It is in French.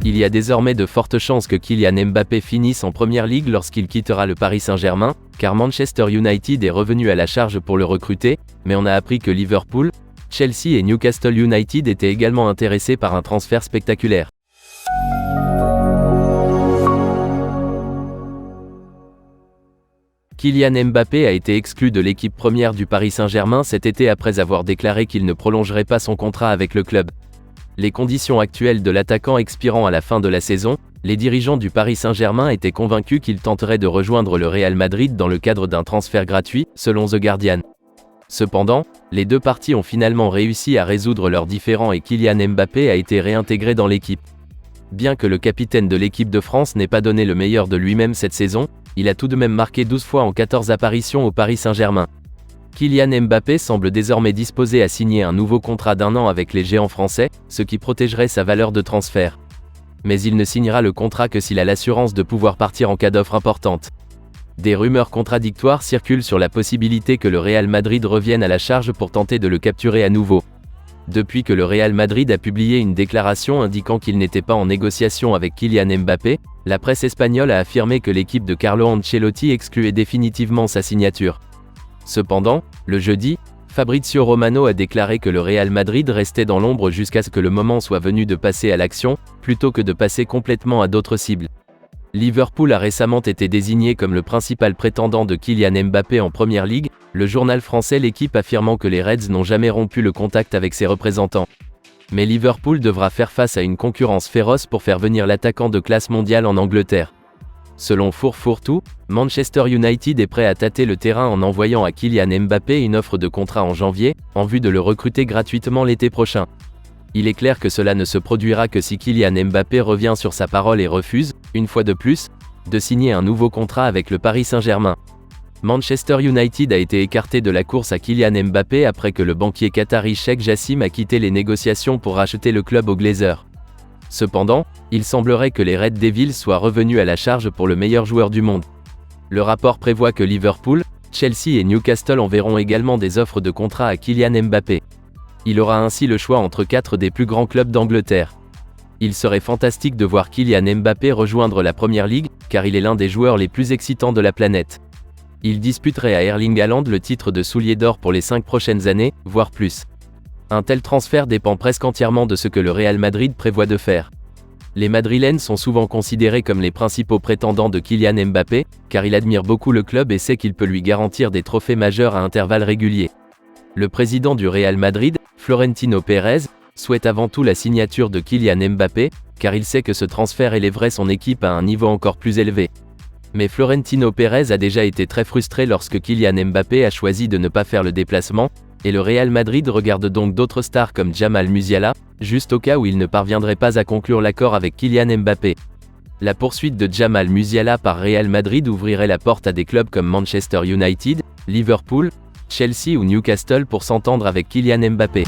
Il y a désormais de fortes chances que Kylian Mbappé finisse en Première Ligue lorsqu'il quittera le Paris Saint-Germain, car Manchester United est revenu à la charge pour le recruter, mais on a appris que Liverpool, Chelsea et Newcastle United étaient également intéressés par un transfert spectaculaire. Kylian Mbappé a été exclu de l'équipe première du Paris Saint-Germain cet été après avoir déclaré qu'il ne prolongerait pas son contrat avec le club. Les conditions actuelles de l'attaquant expirant à la fin de la saison, les dirigeants du Paris Saint-Germain étaient convaincus qu'il tenterait de rejoindre le Real Madrid dans le cadre d'un transfert gratuit, selon The Guardian. Cependant, les deux parties ont finalement réussi à résoudre leurs différends et Kylian Mbappé a été réintégré dans l'équipe. Bien que le capitaine de l'équipe de France n'ait pas donné le meilleur de lui-même cette saison, il a tout de même marqué 12 fois en 14 apparitions au Paris Saint-Germain. Kylian Mbappé semble désormais disposé à signer un nouveau contrat d'1 an avec les géants français, ce qui protégerait sa valeur de transfert. Mais il ne signera le contrat que s'il a l'assurance de pouvoir partir en cas d'offre importante. Des rumeurs contradictoires circulent sur la possibilité que le Real Madrid revienne à la charge pour tenter de le capturer à nouveau. Depuis que le Real Madrid a publié une déclaration indiquant qu'il n'était pas en négociation avec Kylian Mbappé, la presse espagnole a affirmé que l'équipe de Carlo Ancelotti excluait définitivement sa signature. Cependant, le jeudi, Fabrizio Romano a déclaré que le Real Madrid restait dans l'ombre jusqu'à ce que le moment soit venu de passer à l'action, plutôt que de passer complètement à d'autres cibles. Liverpool a récemment été désigné comme le principal prétendant de Kylian Mbappé en Première Ligue, le journal français L'Équipe affirmant que les Reds n'ont jamais rompu le contact avec ses représentants. Mais Liverpool devra faire face à une concurrence féroce pour faire venir l'attaquant de classe mondiale en Angleterre. Selon Fourfourtou, Manchester United est prêt à tâter le terrain en envoyant à Kylian Mbappé une offre de contrat en janvier, en vue de le recruter gratuitement l'été prochain. Il est clair que cela ne se produira que si Kylian Mbappé revient sur sa parole et refuse, une fois de plus, de signer un nouveau contrat avec le Paris Saint-Germain. Manchester United a été écarté de la course à Kylian Mbappé après que le banquier qatari Sheikh Jassim a quitté les négociations pour racheter le club aux Glazers. Cependant, il semblerait que les Red Devils soient revenus à la charge pour le meilleur joueur du monde. Le rapport prévoit que Liverpool, Chelsea et Newcastle enverront également des offres de contrat à Kylian Mbappé. Il aura ainsi le choix entre 4 des plus grands clubs d'Angleterre. Il serait fantastique de voir Kylian Mbappé rejoindre la Première Ligue, car il est l'un des joueurs les plus excitants de la planète. Il disputerait à Erling Haaland le titre de soulier d'or pour les 5 prochaines années, voire plus. Un tel transfert dépend presque entièrement de ce que le Real Madrid prévoit de faire. Les Madrilènes sont souvent considérés comme les principaux prétendants de Kylian Mbappé, car il admire beaucoup le club et sait qu'il peut lui garantir des trophées majeurs à intervalles réguliers. Le président du Real Madrid, Florentino Pérez, souhaite avant tout la signature de Kylian Mbappé, car il sait que ce transfert élèverait son équipe à un niveau encore plus élevé. Mais Florentino Pérez a déjà été très frustré lorsque Kylian Mbappé a choisi de ne pas faire le déplacement, et le Real Madrid regarde donc d'autres stars comme Jamal Musiala, juste au cas où il ne parviendrait pas à conclure l'accord avec Kylian Mbappé. La poursuite de Jamal Musiala par Real Madrid ouvrirait la porte à des clubs comme Manchester United, Liverpool, Chelsea ou Newcastle pour s'entendre avec Kylian Mbappé.